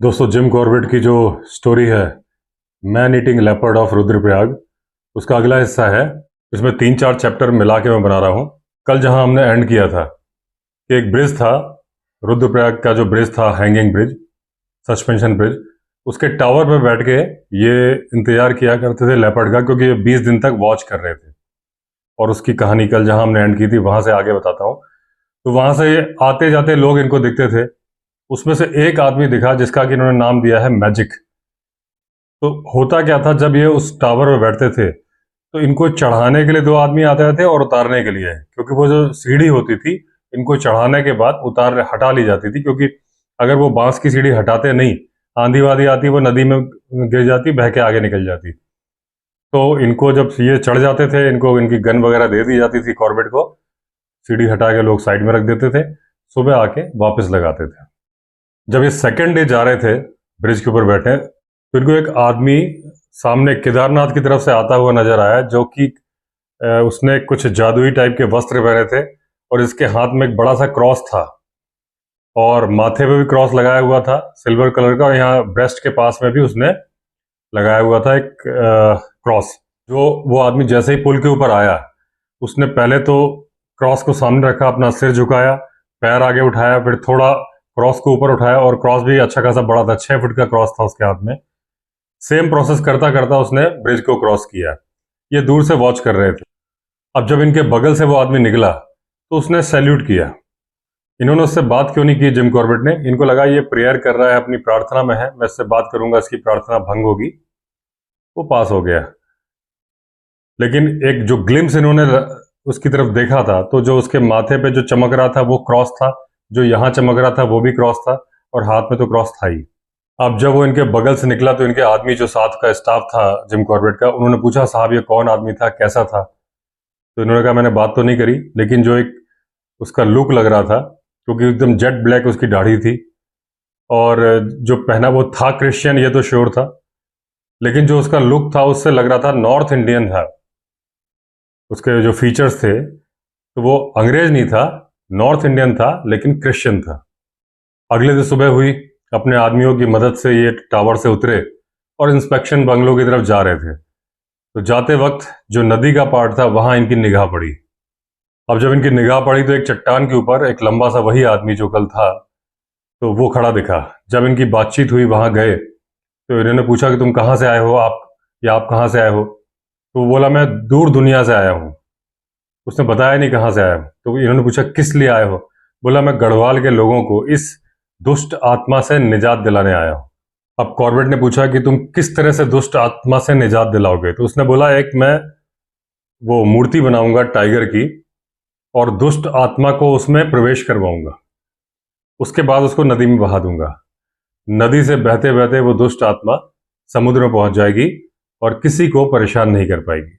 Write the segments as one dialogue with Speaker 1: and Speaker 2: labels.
Speaker 1: दोस्तों, Jim Corbett की जो स्टोरी है man eating leopard of Rudraprayag, उसका अगला हिस्सा है। इसमें 3-4 चैप्टर मिला के मैं बना रहा हूँ। कल जहाँ हमने एंड किया था कि एक ब्रिज था, रुद्रप्रयाग का जो ब्रिज था, हैंगिंग ब्रिज, सस्पेंशन ब्रिज, उसके टावर पे बैठ के ये इंतजार किया करते थे लेपर्ड का, क्योंकि ये 20 दिन तक वॉच कर रहे थे। और उसकी कहानी कल जहाँ हमने एंड की थी वहां से आगे बताता हूँ। तो वहां से आते जाते लोग इनको दिखते थे। उसमें से एक आदमी दिखा जिसका कि इन्होंने नाम दिया है मैजिक। तो होता क्या था, जब ये उस टावर में बैठते थे तो इनको चढ़ाने के लिए 2 आदमी आते थे और उतारने के लिए, क्योंकि वो जो सीढ़ी होती थी इनको चढ़ाने के बाद उतार हटा ली जाती थी, क्योंकि अगर वो बांस की सीढ़ी हटाते नहीं, आंधी वाधी आती, वो नदी में गिर जाती, बह के आगे निकल जाती। तो इनको जब ये चढ़ जाते थे, इनको इनकी गन वगैरह दे दी जाती थी कॉर्बेट को, सीढ़ी हटा के लोग साइड में रख देते थे, सुबह आके वापस लगाते थे। जब ये सेकेंड डे जा रहे थे ब्रिज के ऊपर बैठे, तो इनको एक आदमी सामने केदारनाथ की तरफ से आता हुआ नजर आया, जो कि उसने कुछ जादुई टाइप के वस्त्र पहने थे और इसके हाथ में एक बड़ा सा क्रॉस था और माथे पे भी क्रॉस लगाया हुआ था सिल्वर कलर का, और यहाँ ब्रेस्ट के पास में भी उसने लगाया हुआ था एक क्रॉस। जो वो आदमी जैसे ही पुल के ऊपर आया, उसने पहले तो क्रॉस को सामने रखा, अपना सिर झुकाया, पैर आगे उठाया, फिर थोड़ा क्रॉस को ऊपर उठाया, और क्रॉस भी अच्छा खासा बड़ा था, 6 फुट का क्रॉस था उसके हाथ में। सेम प्रोसेस करता करता उसने ब्रिज को क्रॉस किया। ये दूर से वॉच कर रहे थे। अब जब इनके बगल से वो आदमी निकला तो उसने सैल्यूट किया। इन्होंने उससे बात क्यों नहीं की जिम कॉर्बेट ने? इनको लगा ये प्रेयर कर रहा है, अपनी प्रार्थना में है, मैं इससे बात करूंगा, इसकी प्रार्थना भंग होगी। वो पास हो गया। लेकिन एक जो ग्लिम्स इन्होंने उसकी तरफ देखा था, तो जो उसके माथे पे जो चमक रहा था वो क्रॉस था, जो यहाँ चमक रहा था वो भी क्रॉस था, और हाथ में तो क्रॉस था ही। अब जब वो इनके बगल से निकला तो इनके आदमी जो साथ का स्टाफ था जिम कॉर्बेट का, उन्होंने पूछा, साहब ये कौन आदमी था, कैसा था? तो इन्होंने कहा, मैंने बात तो नहीं करी, लेकिन जो एक उसका लुक लग रहा था, क्योंकि एकदम जेट ब्लैक उसकी दाढ़ी थी, और जो पहना वो था क्रिश्चियन, ये तो श्योर था, लेकिन जो उसका लुक था उससे लग रहा था नॉर्थ इंडियन था। उसके जो फीचर्स थे, तो वो अंग्रेज नहीं था, नॉर्थ इंडियन था, लेकिन क्रिश्चियन था। अगले दिन सुबह हुई, अपने आदमियों की मदद से ये टावर से उतरे और इंस्पेक्शन बंगलों की तरफ जा रहे थे। तो जाते वक्त जो नदी का पार्ट था वहां इनकी निगाह पड़ी। अब जब इनकी निगाह पड़ी तो एक चट्टान के ऊपर एक लंबा सा वही आदमी जो कल था, तो वो खड़ा दिखा। जब इनकी बातचीत हुई, वहां गए, तो इन्होंने पूछा कि तुम कहाँ से आए हो आप, या आप कहाँ से आए हो? तो वो बोला, मैं दूर दुनिया से आया हूँ। उसने बताया नहीं कहाँ से आया हूँ। तो इन्होंने पूछा, किस लिए आए हो? बोला, मैं गढ़वाल के लोगों को इस दुष्ट आत्मा से निजात दिलाने आया हूँ। अब कॉर्बेट ने पूछा कि तुम किस तरह से दुष्ट आत्मा से निजात दिलाओगे? तो उसने बोला, एक मैं वो मूर्ति बनाऊंगा टाइगर की, और दुष्ट आत्मा को उसमें प्रवेश करवाऊंगा, उसके बाद उसको नदी में बहा दूंगा। नदी से बहते बहते वो दुष्ट आत्मा समुद्र में पहुंच जाएगी और किसी को परेशान नहीं कर पाएगी।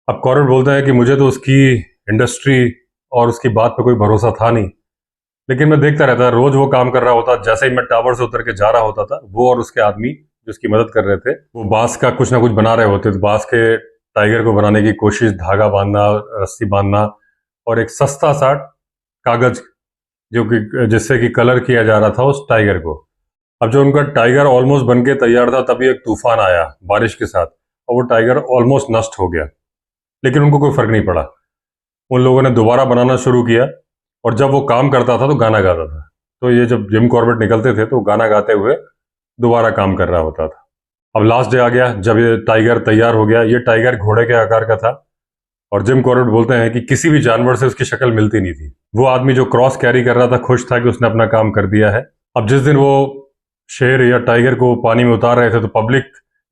Speaker 1: अब कॉर्बेट बोलता है कि मुझे तो उसकी इंडस्ट्री और उसकी बात पे कोई भरोसा था नहीं, लेकिन मैं देखता रहता, रोज वो काम कर रहा होता। जैसे ही मैं टावर से उतर के जा रहा होता था, वो और उसके आदमी जो उसकी मदद कर रहे थे, वो बांस का कुछ ना कुछ बना रहे होते। तो बांस के टाइगर को बनाने की कोशिश, धागा बांधना, रस्सी बांधना, और एक सस्ता सा कागज जो कि जिससे कि कलर किया जा रहा था उस टाइगर को। अब जो उनका टाइगर ऑलमोस्ट बन के तैयार था, तभी एक तूफान आया बारिश के साथ, और वो टाइगर ऑलमोस्ट नष्ट हो गया। लेकिन उनको कोई फर्क नहीं पड़ा। उन लोगों ने दोबारा बनाना शुरू किया, और जब वो काम करता था तो गाना गाता था। तो ये जब जिम कॉर्बेट निकलते थे तो गाना गाते हुए दोबारा काम कर रहा होता था। अब लास्ट डे आ गया, जब ये टाइगर तैयार हो गया। ये टाइगर घोड़े के आकार का था, और जिम कॉर्बेट बोलते हैं कि किसी भी जानवर से उसकी शक्ल मिलती नहीं थी। वो आदमी जो क्रॉस कैरी कर रहा था खुश था कि उसने अपना काम कर दिया है। अब जिस दिन वो शेर या टाइगर को पानी में उतार रहे थे, तो पब्लिक,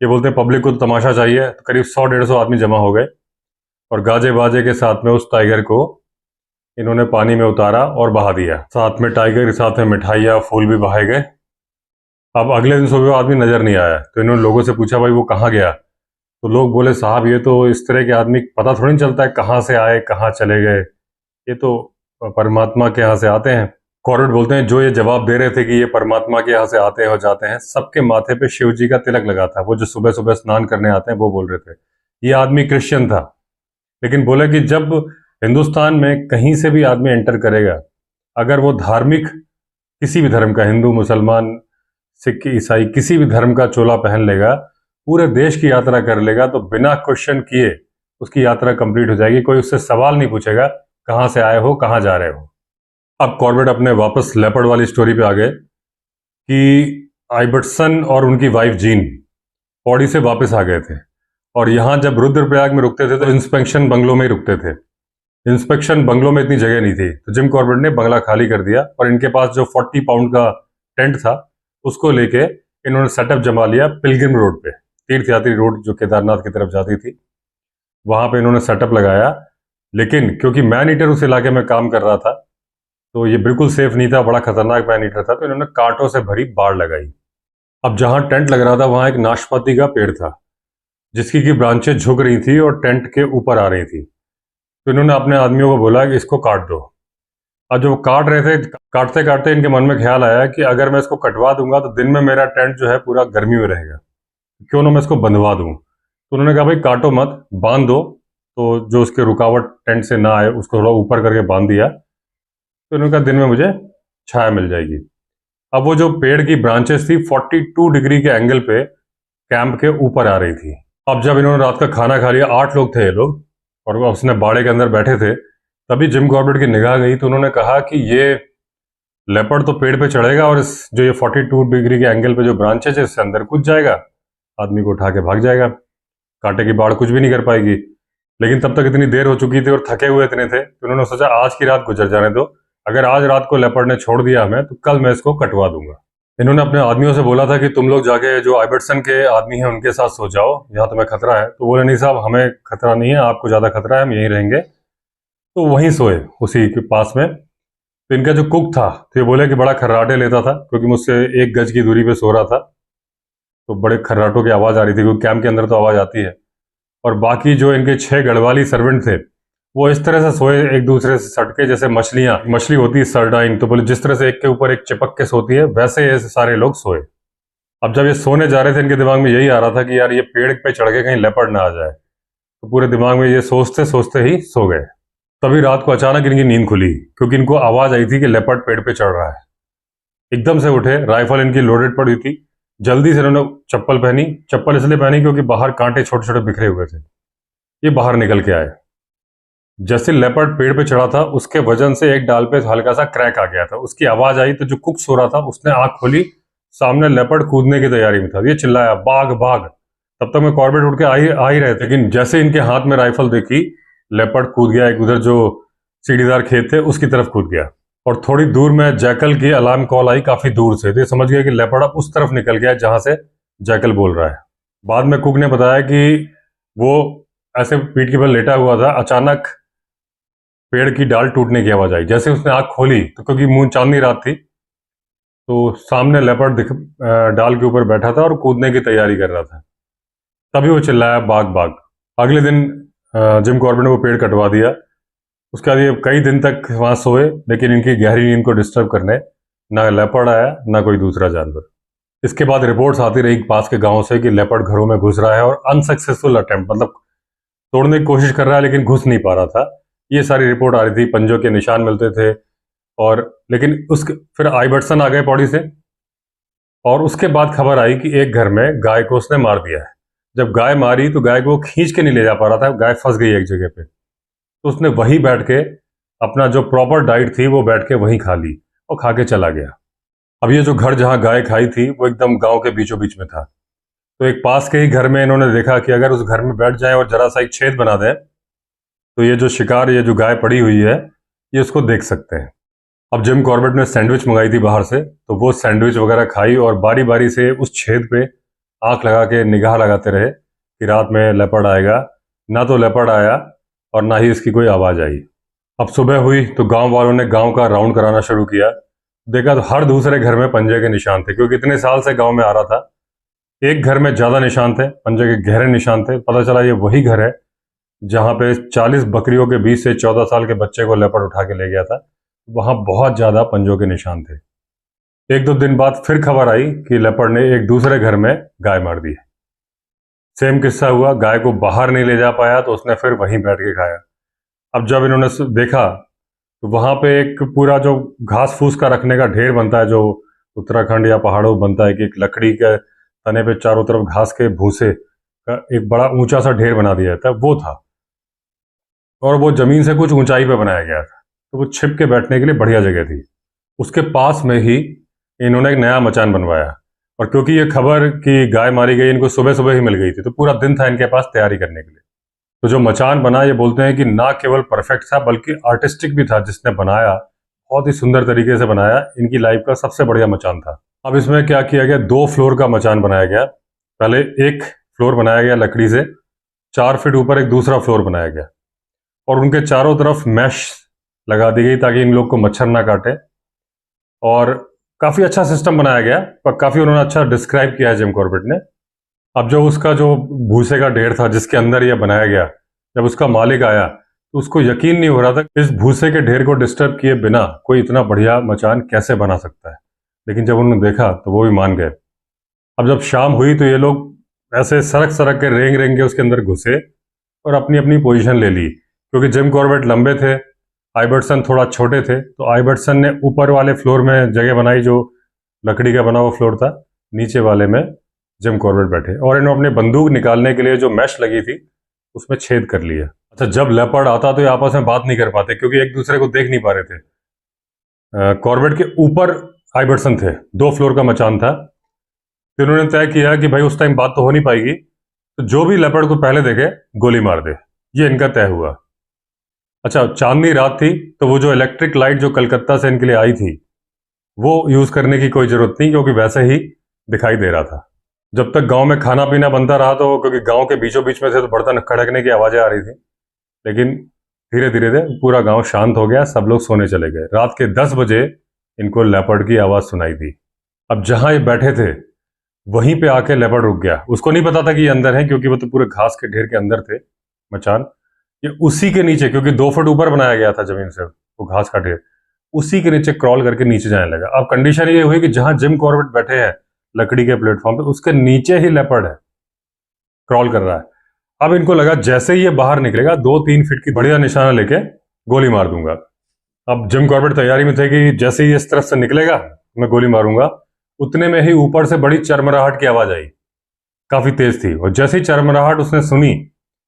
Speaker 1: ये बोलते हैं पब्लिक को तो तमाशा चाहिए, तो करीब 100-150 आदमी जमा हो गए, और गाजे बाजे के साथ में उस टाइगर को इन्होंने पानी में उतारा और बहा दिया। साथ में टाइगर के साथ में मिठाइयाँ, फूल भी बहाए गए। अब अगले दिन सुबह वो आदमी नजर नहीं आया, तो इन्होंने लोगों से पूछा, भाई वो कहाँ गया? तो लोग बोले, साहब ये तो इस तरह के आदमी पता थोड़ी नहीं चलता है कहाँ से आए कहाँ चले गए, ये तो परमात्मा के यहाँ से आते हैं। कॉर्बेट बोलते हैं, जो ये जवाब दे रहे थे कि ये परमात्मा के यहाँ से आते हैं और जाते हैं, सबके माथे पे शिव जी का तिलक लगा था। वो जो सुबह सुबह स्नान करने आते हैं वो बोल रहे थे। ये आदमी क्रिश्चियन था, लेकिन बोले कि जब हिंदुस्तान में कहीं से भी आदमी एंटर करेगा, अगर वो धार्मिक, किसी भी धर्म का, हिंदू, मुसलमान, सिख ईसाई किसी भी धर्म का चोला पहन लेगा, पूरे देश की यात्रा कर लेगा, तो बिना क्वेश्चन किए उसकी यात्रा कंप्लीट हो जाएगी। कोई उससे सवाल नहीं पूछेगा कहाँ से आए हो, कहाँ जा रहे हो। अब कॉर्बेट अपने वापस लेपर्ड वाली स्टोरी पे आ गए कि आइबर्टसन और उनकी वाइफ जीन पौड़ी से वापस आ गए थे, और यहाँ जब रुद्रप्रयाग में रुकते थे तो इंस्पेक्शन बंगलों में ही रुकते थे। इंस्पेक्शन बंगलों में इतनी जगह नहीं थी, तो जिम कॉर्बेट ने बंगला खाली कर दिया और इनके पास जो 40 पाउंड का टेंट था उसको लेके इन्होंने सेटअप जमा लिया पिलग्रिम रोड पे, तीर्थयात्री रोड जो केदारनाथ की तरफ जाती थी, वहां पे इन्होंने सेटअप लगाया। लेकिन क्योंकि मैन ईटर उस इलाके में काम कर रहा था, तो ये बिल्कुल सेफ नहीं था, बड़ा खतरनाक मैन ईटर था, तो इन्होंने कांटों से भरी बाड़ लगाई। अब जहां टेंट लग रहा था वहां एक नाशपाती का पेड़ था जिसकी की ब्रांचें झुक रही थी और टेंट के ऊपर आ रही थी। तो इन्होंने अपने आदमियों को बोला कि इसको काट दो। अब जो काट रहे थे, काटते काटते इनके मन में ख्याल आया कि अगर मैं इसको कटवा दूंगा तो दिन में मेरा टेंट जो है पूरा गर्मी में रहेगा, क्यों ना मैं इसको बंधवा दूं। तो उन्होंने कहा भाई काटो मत, बांध दो। तो जो उसके रुकावट टेंट से ना आए उसको थोड़ा ऊपर करके बांध दिया। तो उन्होंने कहा दिन में मुझे छाया मिल जाएगी। अब वो जो पेड़ की ब्रांचेस थी 42 डिग्री के एंगल पे कैंप के ऊपर आ रही थी। अब जब इन्होंने रात का खाना खा लिया, 8 लोग थे ये लोग, और वो उसने बाड़े के अंदर बैठे थे, तभी जिम कॉर्बेट की निगाह गई। तो उन्होंने कहा कि ये लेपर्ड तो पेड़ पे चढ़ेगा और इस जो ये 42 डिग्री के एंगल पे जो ब्रांचेज है इससे अंदर कूद जाएगा, आदमी को उठा के भाग जाएगा, कांटे की बाढ़ कुछ भी नहीं कर पाएगी। लेकिन तब तक इतनी देर हो चुकी थी और थके हुए इतने थे, तो उन्होंने सोचा आज की रात गुजर जाने दो, अगर आज रात को लेपर्ड ने छोड़ दिया हमें तो कल मैं इसको कटवा दूंगा। इन्होंने अपने आदमियों से बोला था कि तुम लोग जाके जो आइबर्टसन के आदमी हैं उनके साथ सो जाओ, यहाँ तुम्हें खतरा है। तो बोले नहीं साहब, हमें खतरा नहीं है, आपको ज़्यादा खतरा है, हम यहीं रहेंगे। तो वहीं सोए उसी के पास में। तो इनका जो कुक था तो ये बोले कि बड़ा खर्राटे लेता था, क्योंकि मुझसे 1 गज की दूरी पे सो रहा था, तो बड़े खर्राटों की आवाज़ आ रही थी, क्योंकि कैंप के अंदर तो आवाज़ आती है। और बाकी जो इनके 6 गढ़वाली सर्वेंट थे वो इस तरह से सोए एक दूसरे से सटके, जैसे मछली होती है सरडाइन, तो बोले जिस तरह से एक के ऊपर एक चिपक के सोती है, वैसे ये सारे लोग सोए। अब जब ये सोने जा रहे थे इनके दिमाग में यही आ रहा था कि यार ये पेड़ पे चढ़ के कहीं लेपर्ड ना आ जाए। तो पूरे दिमाग में ये सोचते सोचते ही सो गए। तभी रात को अचानक इनकी नींद खुली, क्योंकि इनको आवाज आई थी कि लेपर्ड पेड़ पे चढ़ रहा है। एकदम से उठे, राइफल इनकी लोडेड पड़ी थी, जल्दी से इन्होंने चप्पल पहनी। चप्पल इसलिए पहनी क्योंकि बाहर कांटे छोटे छोटे बिखरे हुए थे। ये बाहर निकल के आए। जैसे लेपर्ड पेड़ पे चढ़ा था उसके वजन से एक डाल पे हल्का सा क्रैक आ गया था, उसकी आवाज आई। तो जो कुक सो रहा था उसने आंख खोली, सामने लेपर्ड कूदने की तैयारी में था। ये चिल्लाया भाग भाग। तब तक मैं कॉर्बेट उठ के आ ही रहे थे, लेकिन जैसे इनके हाथ में राइफल देखी, लेपर्ड कूद गया एक उधर जो सीढ़ीदार खेत थे उसकी तरफ कूद गया। और थोड़ी दूर में जैकल की अलार्म कॉल आई काफी दूर से, तो ये समझ गया कि लेपर्ड अब उस तरफ निकल गया जहां से जैकल बोल रहा है। बाद में कुक ने बताया कि वो ऐसे पीठ के बल लेटा हुआ था, अचानक पेड़ की डाल टूटने की आवाज आई। जैसे उसने आंख खोली तो क्योंकि मुंह चांदनी रात थी, तो सामने लेपर्ड डाल के ऊपर बैठा था और कूदने की तैयारी कर रहा था। तभी वो चिल्लाया भाग भाग। अगले दिन जिम कॉर्बेट ने वो पेड़ कटवा दिया। उसके बाद ये कई दिन तक वहां सोए, लेकिन इनकी गहरी नींद को डिस्टर्ब करने ना लेपर्ड आया ना कोई दूसरा जानवर। इसके बाद रिपोर्ट्स आती रही पास के गांव से कि लेपर्ड घरों में घुस रहा है, और अनसक्सेसफुल अटेम्प्ट, मतलब तोड़ने की कोशिश कर रहा है लेकिन घुस नहीं पा रहा था। ये सारी रिपोर्ट आ रही थी, पंजों के निशान मिलते थे। और लेकिन फिर आइबर्टसन आ गए पौड़ी से, और उसके बाद खबर आई कि एक घर में गाय को उसने मार दिया है। जब गाय मारी तो गाय को खींच के नहीं ले जा पा रहा था, गाय फंस गई एक जगह पे। तो उसने वहीं बैठ के अपना जो प्रॉपर डाइट थी वो बैठ के वहीं खा ली और खा के चला गया। अब ये जो घर जहाँ गाय खाई थी वो एकदम गांव के बीचों बीच में था। तो एक पास के ही घर में इन्होंने देखा कि अगर उस घर में बैठ जाए और जरा सा एक छेद बना दें तो ये जो शिकार, ये जो गाय पड़ी हुई है, ये उसको देख सकते हैं। अब जिम कॉर्बेट ने सैंडविच मंगाई थी बाहर से, तो वो सैंडविच वगैरह खाई और बारी बारी से उस छेद पे आंख लगा के निगाह लगाते रहे कि रात में लेपर्ड आएगा। ना तो लेपर्ड आया और ना ही इसकी कोई आवाज़ आई। अब सुबह हुई तो गांव वालों ने गांव का राउंड कराना शुरू किया। देखा तो हर दूसरे घर में पंजे के निशान थे, क्योंकि इतने साल से गांव में आ रहा था। एक घर में ज़्यादा निशान थे, पंजे के गहरे निशान थे। पता चला ये वही घर है जहाँ पे 40 बकरियों के बीच से 14 साल के बच्चे को लेपर्ड उठा के ले गया था। वहाँ बहुत ज़्यादा पंजों के निशान थे। 1-2 दिन बाद फिर खबर आई कि लेपर्ड ने एक दूसरे घर में गाय मार दी। सेम किस्सा हुआ, गाय को बाहर नहीं ले जा पाया तो उसने फिर वहीं बैठ के खाया। अब जब इन्होंने देखा तो वहाँ पे एक पूरा जो घास फूस का रखने का ढेर बनता है, जो उत्तराखंड या पहाड़ों में बनता है कि एक लकड़ी के तने पे चारों तरफ घास के भूसे का एक बड़ा ऊंचा सा ढेर बना दिया जाता है, वो था। और वो जमीन से कुछ ऊंचाई पे बनाया गया था, तो वो छिप के बैठने के लिए बढ़िया जगह थी। उसके पास में ही इन्होंने एक नया मचान बनवाया। और क्योंकि ये खबर कि गाय मारी गई इनको सुबह सुबह ही मिल गई थी, तो पूरा दिन था इनके पास तैयारी करने के लिए। तो जो मचान बना, ये बोलते हैं कि ना केवल परफेक्ट था बल्कि आर्टिस्टिक भी था। जिसने बनाया बहुत ही सुंदर तरीके से बनाया, इनकी लाइफ का सबसे बढ़िया मचान था। अब इसमें क्या किया गया, 2 फ्लोर का मचान बनाया गया। पहले एक फ्लोर बनाया गया लकड़ी से, 4 फीट ऊपर एक दूसरा फ्लोर बनाया गया, और उनके चारों तरफ मैश लगा दी गई ताकि इन लोग को मच्छर ना काटे। और काफ़ी अच्छा सिस्टम बनाया गया, पर काफ़ी उन्होंने अच्छा डिस्क्राइब किया है जिम कॉर्बेट ने। अब जो उसका जो भूसे का ढेर था जिसके अंदर यह बनाया गया, जब उसका मालिक आया तो उसको यकीन नहीं हो रहा था इस भूसे के ढेर को डिस्टर्ब किए बिना कोई इतना बढ़िया मचान कैसे बना सकता है। लेकिन जब उन्होंने देखा तो वो भी मान गए। अब जब शाम हुई तो ये लोग ऐसे सरक सरक के रेंग रेंग के उसके अंदर घुसे और अपनी अपनी पोजीशन ले ली। क्योंकि जिम कॉर्बेट लंबे थे, आइबर्टसन थोड़ा छोटे थे, तो आइबर्टसन ने ऊपर वाले फ्लोर में जगह बनाई जो लकड़ी का बना हुआ फ्लोर था, नीचे वाले में जिम कॉर्बेट बैठे और इन्होंने अपनी बंदूक निकालने के लिए जो मैश लगी थी उसमें छेद कर लिया। अच्छा, जब लेपर्ड आता तो ये आपस में बात नहीं कर पाते क्योंकि एक दूसरे को देख नहीं पा रहे थे। कॉर्बेट के ऊपर आइबर्टसन थे, 2 फ्लोर का मचान था। तो इन्होंने तय किया कि भाई उस टाइम बात तो हो नहीं पाएगी, तो जो भी लेपर्ड को पहले देखे गोली मार दे, ये इनका तय हुआ। अच्छा, चांदनी रात थी, तो वो जो इलेक्ट्रिक लाइट जो कलकत्ता से इनके लिए आई थी वो यूज करने की कोई जरूरत नहीं, क्योंकि वैसे ही दिखाई दे रहा था। जब तक गांव में खाना पीना बनता रहा, तो क्योंकि गांव के बीचों बीच में थे तो बर्तन खड़कने की आवाजें आ रही थी। लेकिन धीरे धीरे पूरा गांव शांत हो गया, सब लोग सोने चले गए। रात के 10 बजे इनको लेपर्ड की आवाज सुनाई दी। अब जहां ये बैठे थे वहीं पे आके लेपर्ड रुक गया। उसको नहीं पता था कि ये अंदर है, क्योंकि वो तो पूरे घास के ढेर के अंदर थे मचान। ये उसी के नीचे, क्योंकि 2 फुट ऊपर बनाया गया था जमीन से वो घास का ढेर, उसी के नीचे क्रॉल करके नीचे जाने लगा। अब कंडीशन ये हुई कि जहां जिम कॉर्बेट बैठे हैं लकड़ी के प्लेटफॉर्म पे, उसके नीचे ही लेपर्ड है, क्रॉल कर रहा है। अब इनको लगा जैसे ही ये बाहर निकलेगा 2-3 फीट की बढ़िया निशाना लेके गोली मार दूंगा। अब जिम कॉर्बेट तैयारी में थे कि जैसे ही इस तरफ से निकलेगा मैं गोली मारूंगा। उतने में ही ऊपर से बड़ी चरमराहट की आवाज आई, काफी तेज थी, और जैसे ही चरमराहट उसने सुनी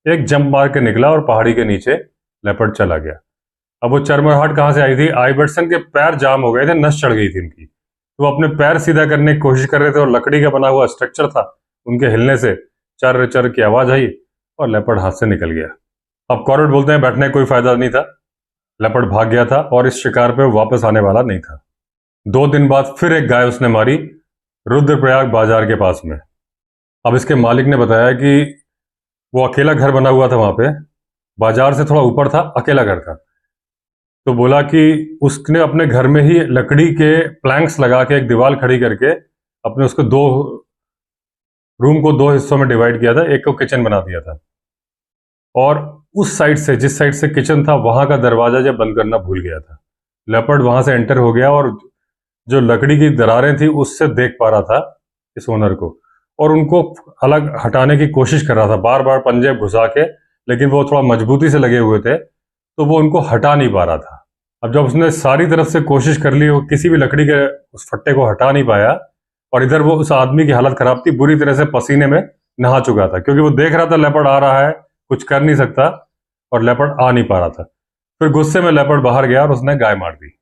Speaker 1: एक जंप मार के निकला और पहाड़ी के नीचे लेपर्ड चला गया। अब वो चरमराहट कहां से आई थी, आइबर्टसन के पैर जाम हो गए थे, नस चढ़ गई थी इनकी। तो वो अपने पैर सीधा करने की कोशिश कर रहे थे और लकड़ी का बना हुआ स्ट्रक्चर था, उनके हिलने से चर चर की आवाज आई और लेपर्ड हाथ से निकल गया। अब कॉर्बेट बोलते हैं बैठने का कोई फायदा नहीं था, लेपर्ड भाग गया था और इस शिकार पे वापस आने वाला नहीं था। 2 दिन बाद फिर एक गाय उसने मारी रुद्रप्रयाग बाजार के पास में। अब इसके मालिक ने बताया कि वो अकेला घर बना हुआ था वहां पे, बाजार से थोड़ा ऊपर था, अकेला घर था। तो बोला कि उसने अपने घर में ही लकड़ी के प्लैंक्स लगा के एक दीवार खड़ी करके अपने उसको 2 रूम को 2 हिस्सों में डिवाइड किया था, एक को किचन बना दिया था। और उस साइड से, जिस साइड से किचन था, वहां का दरवाजा जब बंद करना भूल गया था। लेपर्ड वहां से एंटर हो गया और जो लकड़ी की दरारें थी उससे देख पा रहा था इस ओनर को, और उनको अलग हटाने की कोशिश कर रहा था, बार बार पंजे घुसा के। लेकिन वो थोड़ा मजबूती से लगे हुए थे तो वो उनको हटा नहीं पा रहा था। अब जब उसने सारी तरफ से कोशिश कर ली, वो किसी भी लकड़ी के उस फट्टे को हटा नहीं पाया। और इधर वो उस आदमी की हालत खराब थी, बुरी तरह से पसीने में नहा चुका था, क्योंकि वो देख रहा था लेपर्ड आ रहा है, कुछ कर नहीं सकता, और लेपर्ड आ नहीं पा रहा था। फिर गुस्से में लेपर्ड बाहर गया और उसने गाय मार दी।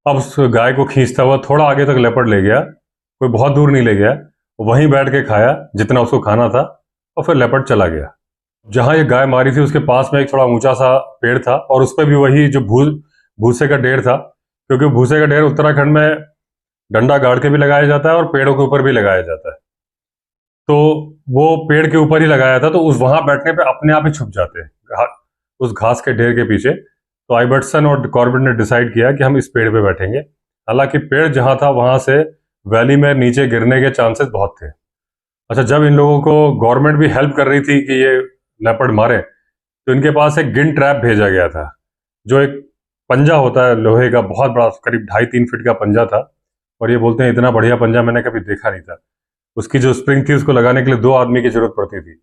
Speaker 1: अब उस गाय को खींचता हुआ थोड़ा आगे तक लेपर्ड ले गया, कोई बहुत दूर नहीं ले गया, वहीं बैठ के खाया जितना उसको खाना था, और फिर लेपर्ड चला गया। जहां ये गाय मारी थी उसके पास में एक थोड़ा ऊंचा सा पेड़ था, और उस पर भी वही जो भूसे का ढेर था, क्योंकि भूसे का ढेर उत्तराखंड में डंडा गाड़ के भी लगाया जाता है और पेड़ों के ऊपर भी लगाया जाता है। तो वो पेड़ के ऊपर ही लगाया था, तो उस वहां बैठने पे अपने आप ही छुप जाते हैं उस घास के ढेर के पीछे। तो आइबर्टसन और कॉर्बेट ने डिसाइड किया कि हम इस पेड़ पे बैठेंगे। हालांकि पेड़ जहां था वहां से वैली में नीचे गिरने के चांसेस बहुत थे। अच्छा, जब इन लोगों को गवर्नमेंट भी हेल्प कर रही थी कि ये लेपर्ड मारे, तो इनके पास एक गिन ट्रैप भेजा गया था, जो एक पंजा होता है लोहे का, बहुत बड़ा, करीब 2.5-3 फीट का पंजा था। और ये बोलते हैं इतना बढ़िया पंजा मैंने कभी देखा नहीं था। उसकी जो स्प्रिंग थी उसको लगाने के लिए 2 आदमी की जरूरत पड़ती थी,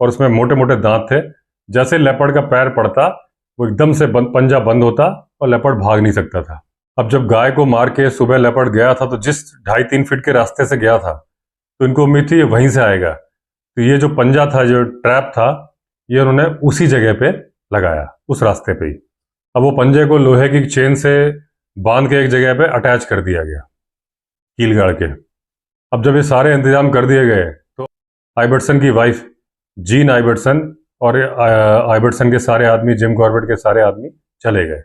Speaker 1: और उसमें मोटे मोटे दांत थे। जैसे लेपर्ड का पैर पड़ता वो एकदम से पंजा बंद होता और लेपर्ड भाग नहीं सकता था। अब जब गाय को मार के सुबह लेपर्ड गया था तो जिस 2.5-3 फीट के रास्ते से गया था तो इनको उम्मीद थी ये वहीं से आएगा। तो ये जो पंजा था, जो ट्रैप था, ये उन्होंने उसी जगह पे लगाया, उस रास्ते पे ही। अब वो पंजे को लोहे की चेन से बांध के एक जगह पे अटैच कर दिया गया, कील गाड़ के। अब जब ये सारे इंतजाम कर दिए गए तो आइबर्टसन की वाइफ जीन आइबर्टसन और आइबर्टसन के सारे आदमी, जिम कॉर्बेट के सारे आदमी चले गए।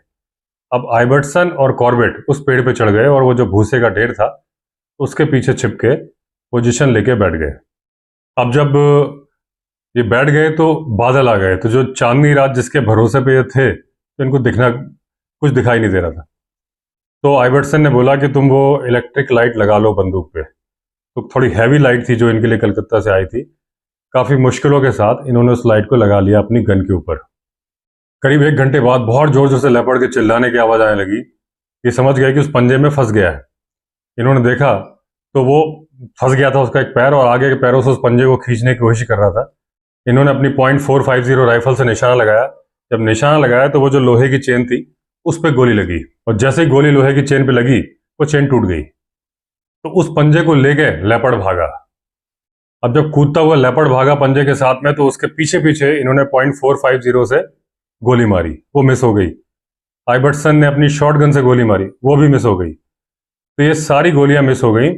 Speaker 1: अब आइबर्टसन और कॉर्बेट उस पेड़ पे चढ़ गए और वो जो भूसे का ढेर था उसके पीछे छिप के पोजीशन लेके बैठ गए। अब जब ये बैठ गए तो बादल आ गए, तो जो चांदनी रात जिसके भरोसे पे ये थे तो इनको कुछ दिखाई नहीं दे रहा था। तो आइबर्टसन ने बोला कि तुम वो इलेक्ट्रिक लाइट लगा लो बंदूक पे। तो थोड़ी हैवी लाइट थी जो इनके लिए कलकत्ता से आई थी। काफ़ी मुश्किलों के साथ इन्होंने उस लाइट को लगा लिया अपनी गन के ऊपर। करीब 1 घंटे बाद बहुत जोर जोर से लेपर्ड के चिल्लाने की आवाज़ आने लगी। ये समझ गए कि उस पंजे में फंस गया है। इन्होंने देखा तो वो फंस गया था, उसका एक पैर, और आगे के पैरों से उस पंजे को खींचने की कोशिश कर रहा था। इन्होंने अपनी .450 राइफल से निशाना लगाया। जब निशाना लगाया तो वो जो लोहे की चेन थी उस पर गोली लगी, और जैसे ही गोली लोहे की चेन पे लगी वो चेन टूट गई। तो उस पंजे को लेके लेपर्ड भागा। अब जब कूदता हुआ लेपर्ड भागा पंजे के साथ में, तो उसके पीछे पीछे इन्होंने .450 से गोली मारी, वो मिस हो गई। आइबर्टसन ने अपनी शॉटगन से गोली मारी, वो भी मिस हो गई। तो ये सारी गोलियां मिस हो गई।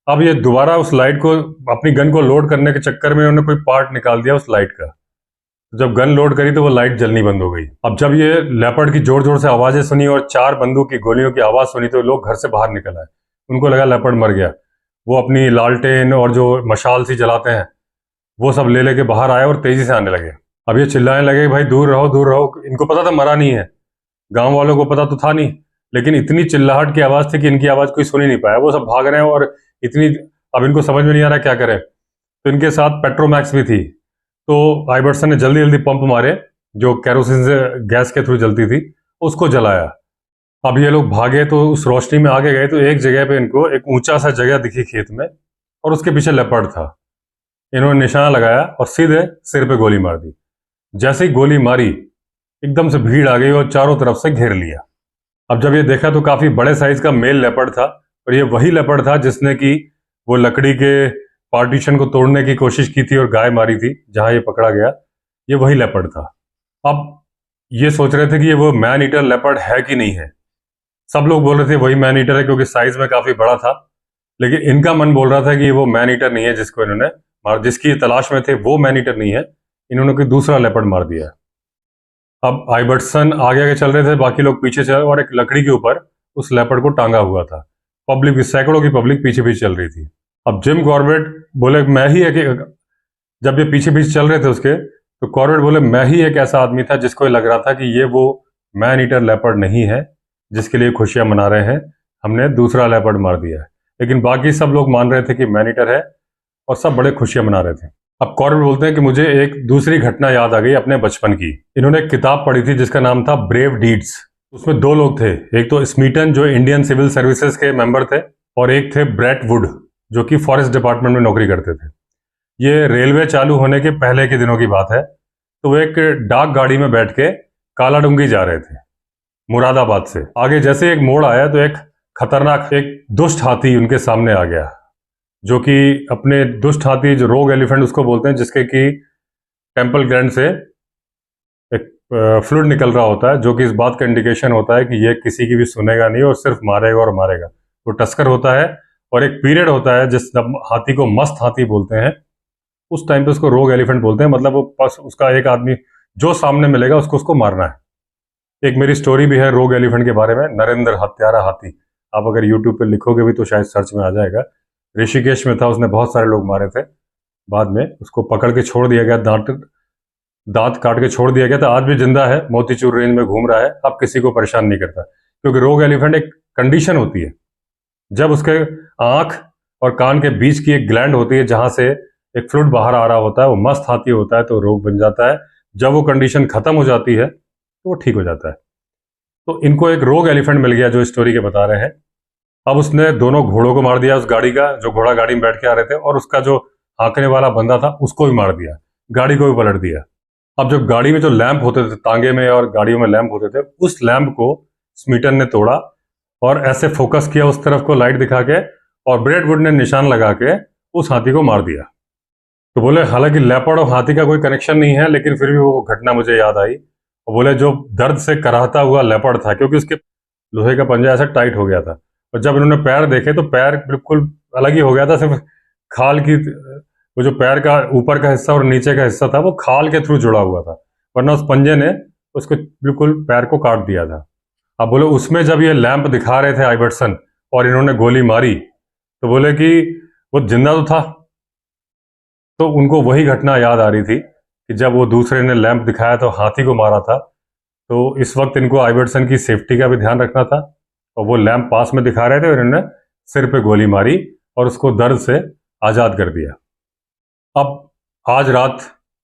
Speaker 1: अब ये दोबारा उस लाइट को, अपनी गन को लोड करने के चक्कर में उन्होंने कोई पार्ट निकाल दिया उस लाइट का। तो जब गन लोड करी तो वो लाइट जलनी बंद हो गई। अब जब ये लेपर्ड की जोर जोर से आवाजें सुनी और 4 बंदूक की गोलियों की आवाज सुनी तो लोग घर से बाहर निकल आए। उनको लगा लेपर्ड मर गया। वो अपनी लालटेन और जो मशाल सी जलाते हैं वो सब ले लेके बाहर आए और तेजी से आने लगे। अब ये चिल्लाने लगे, भाई दूर रहो दूर रहो। इनको पता था मरा नहीं है, गांव वालों को पता तो था नहीं, लेकिन इतनी चिल्लाहट की आवाज थी कि इनकी आवाज कोई सुन ही नहीं पाया। वो सब भाग रहे हैं और इतनी, अब इनको समझ में नहीं आ रहा क्या करें। तो इनके साथ पेट्रोमैक्स भी थी। तो आइबर्टसन ने जल्दी जल्दी पंप मारे जो कैरोसिन से गैस के थ्रू जलती थी, उसको जलाया। अब ये लोग भागे तो उस रोशनी में आगे गए तो एक जगह पे इनको एक ऊंचा सा जगह दिखी खेत में, और उसके पीछे लेपर्ड था। इन्होंने निशाना लगाया और सीधे सिर पे गोली मार दी। जैसे ही गोली मारी एकदम से भीड़ आ गई और चारों तरफ से घेर लिया। अब जब ये देखा तो काफी बड़े साइज का मेल लेपर्ड था, और ये वही लेपर्ड था जिसने की वो लकड़ी के पार्टीशन को तोड़ने की कोशिश की थी और गाय मारी थी जहां ये पकड़ा गया। ये वही लेपर्ड था। अब ये सोच रहे थे कि ये वो मैन ईटर लेपर्ड है कि नहीं है। सब लोग बोल रहे थे वही मैन ईटर है क्योंकि साइज में काफी बड़ा था, लेकिन इनका मन बोल रहा था कि वो मैन ईटर नहीं है जिसको इन्होंने मार, जिसकी तलाश में थे वो मैन ईटर नहीं है, इन्होंने कोई दूसरा लेपर्ड मार दिया। अब आइबर्टसन आगे आगे चल रहे थे, बाकी लोग पीछे चल, और एक लकड़ी के ऊपर उस लेपर्ड को टांगा हुआ था। पब्लिक, सैकड़ों की पब्लिक पीछे पीछे चल रही थी। अब जिम कॉर्बेट बोले मैं ही एक, जब ये पीछे पीछे चल रहे थे उसके, तो कॉर्बेट बोले मैं ही एक ऐसा आदमी था जिसको लग रहा था कि ये वो मैन ईटर लेपर्ड नहीं है जिसके लिए खुशियां मना रहे हैं, हमने दूसरा लेपर्ड मार दिया है। लेकिन बाकी सब लोग मान रहे थे कि मैन ईटर है और सब बड़े खुशियां मना रहे थे। अब कॉर्बेट बोलते हैं कि मुझे एक दूसरी घटना याद आ गई अपने बचपन की। इन्होंने एक किताब पढ़ी थी जिसका नाम था ब्रेव डीड्स। उसमें 2 लोग थे, एक तो स्मीटन जो इंडियन सिविल सर्विसेज के मेंबर थे, और एक थे ब्रेट वुड जो कि फॉरेस्ट डिपार्टमेंट में नौकरी करते थे। ये रेलवे चालू होने के पहले के दिनों की बात है। तो वो एक डाक गाड़ी में बैठ के कालाडूंगी जा रहे थे मुरादाबाद से। आगे जैसे एक मोड़ आया तो एक खतरनाक, एक दुष्ट हाथी उनके सामने आ गया, जो कि अपने दुष्ट हाथी, जो रोग एलिफेंट उसको बोलते हैं, जिसके कि टेम्पल ग्लैंड से एक फ्लूइड निकल रहा होता है, जो कि इस बात का इंडिकेशन होता है कि ये किसी की भी सुनेगा नहीं और सिर्फ मारेगा और मारेगा। वो टस्कर होता है, और एक पीरियड होता है जिस हाथी को मस्त हाथी बोलते हैं, उस टाइम पे उसको रोग एलिफेंट बोलते हैं। मतलब वो बस उसका एक आदमी जो सामने मिलेगा उसको मारना है। एक मेरी स्टोरी भी है रोग एलिफेंट के बारे में, नरेंद्र हत्यारा हाथी। आप अगर यूट्यूब पे लिखोगे भी तो शायद सर्च में आ जाएगा। ऋषिकेश में था, उसने बहुत सारे लोग मारे थे। बाद में उसको पकड़ के छोड़ दिया गया, दांत काट के छोड़ दिया गया था। आज भी जिंदा है, मोतीचूर रेंज में घूम रहा है, अब किसी को परेशान नहीं करता। क्योंकि रोग एलिफेंट एक कंडीशन होती है, जब उसके आंख और कान के बीच की एक ग्लैंड होती है जहां से एक फ्लूइड बाहर आ रहा होता है, वो मस्त हाथी होता है तो रोग बन जाता है। जब वो कंडीशन खत्म हो जाती है तो वो ठीक हो जाता है। तो इनको एक रोग एलिफेंट मिल गया जो स्टोरी के बता रहे हैं। अब उसने दोनों घोड़ों को मार दिया, उस गाड़ी का, जो घोड़ा गाड़ी में बैठ के आ रहे थे, और उसका जो हाँकने वाला बंदा था उसको भी मार दिया, गाड़ी को भी पलट दिया। अब जब गाड़ी में जो लैंप होते थे, तांगे में और गाड़ियों में लैंप होते थे, उस लैंप को स्मीटन ने तोड़ा और ऐसे फोकस किया उस तरफ को लाइट दिखा के, और ब्रेडवुड ने निशान लगा के उस हाथी को मार दिया। तो बोले हालांकि लेपर्ड और हाथी का कोई कनेक्शन नहीं है, लेकिन फिर भी वो घटना मुझे याद आई। और बोले जो दर्द से कराहता हुआ लेपर्ड था, क्योंकि उसके लोहे का पंजा ऐसा टाइट हो गया था, और जब इन्होंने पैर देखे तो पैर बिल्कुल अलग ही हो गया था। सिर्फ खाल की, वो जो पैर का ऊपर का हिस्सा और नीचे का हिस्सा था वो खाल के थ्रू जुड़ा हुआ था, वरना उस पंजे ने उसको बिल्कुल पैर को काट दिया था। अब बोले उसमें जब ये लैंप दिखा रहे थे आइबर्टसन और इन्होंने गोली मारी, तो बोले कि वो जिंदा तो था। तो उनको वही घटना याद आ रही थी कि जब वो दूसरे ने लैंप दिखाया तो हाथी को मारा था। तो इस वक्त इनको आइबर्टसन की सेफ्टी का भी ध्यान रखना था, और वो लैंप पास में दिखा रहे थे और इन्होंने सिर पे गोली मारी और उसको दर्द से आज़ाद कर दिया। अब आज रात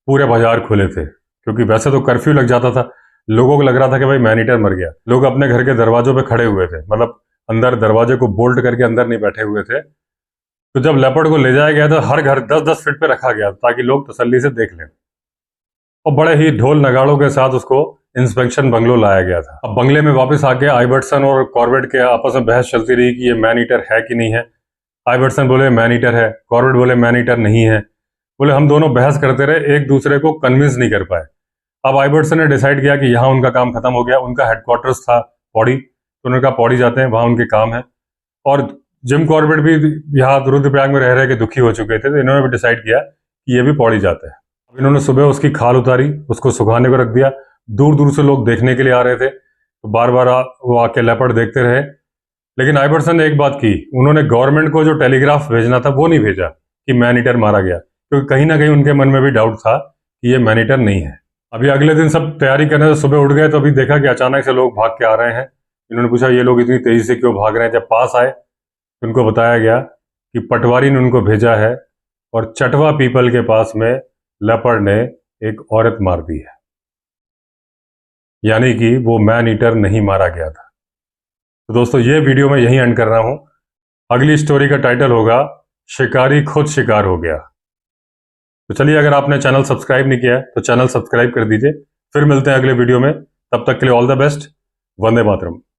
Speaker 1: पूरे बाजार खुले थे, क्योंकि वैसे तो कर्फ्यू लग जाता था। लोगों को लग रहा था कि भाई मैन ईटर मर गया। लोग अपने घर के दरवाजों पे खड़े हुए थे, मतलब अंदर दरवाजे को बोल्ट करके अंदर नहीं बैठे हुए थे। तो जब लेपर्ड को ले जाया गया तो हर घर 10-10 फीट पे रखा गया ताकि लोग तसल्ली से देख लें, और बड़े ही ढोल नगाड़ों के साथ उसको इंस्पेक्शन बंगलो लाया गया था। अब बंगले में वापस आके आइबर्टसन और कॉर्बेट के आपस में बहस चलती रही कि ये मैन ईटर है कि नहीं है। आइबर्टसन बोले मैन ईटर है, कॉर्बेट बोले मैन ईटर नहीं है। बोले हम दोनों बहस करते रहे, एक दूसरे को कन्विंस नहीं कर पाए। अब आइबर्टसन ने डिसाइड किया कि यहाँ उनका काम खत्म हो गया। उनका हेडक्वार्टर्स था पौड़ी, तो उन्होंने कहा पौड़ी जाते हैं, वहाँ उनके काम है। और जिम कॉर्बेट भी यहाँ रुद्रप्रयाग में रह रहे के दुखी हो चुके थे, तो इन्होंने भी डिसाइड किया कि ये भी पौड़ी जाते हैं। अब इन्होंने सुबह उसकी खाल उतारी, उसको सुखाने को रख दिया। दूर दूर से लोग देखने के लिए आ रहे थे, तो बार बार वो आके लेपर्ड देखते रहे। लेकिन आइबर्टसन ने एक बात की, उन्होंने गवर्नमेंट को जो टेलीग्राफ भेजना था वो नहीं भेजा कि मैन ईटर मारा गया, क्योंकि कहीं ना कहीं उनके मन में भी डाउट था कि ये मैन ईटर नहीं है। अभी अगले दिन सब तैयारी करने से सुबह उठ गए, तो अभी देखा कि अचानक से लोग भाग के आ रहे हैं। इन्होंने पूछा ये लोग इतनी तेजी से क्यों भाग रहे हैं। जब पास आए तो उनको बताया गया कि पटवारी ने उनको भेजा है और चटवा पीपल के पास में लेपर्ड ने एक औरत मार दी है, यानी कि वो मैन ईटर नहीं मारा गया था। तो दोस्तों ये वीडियो मैं यहीं एंड कर रहा हूं। अगली स्टोरी का टाइटल होगा शिकारी खुद शिकार हो गया। तो चलिए, अगर आपने चैनल सब्सक्राइब नहीं किया है तो चैनल सब्सक्राइब कर दीजिए। फिर मिलते हैं अगले वीडियो में, तब तक के लिए all the best. Vande Mataram.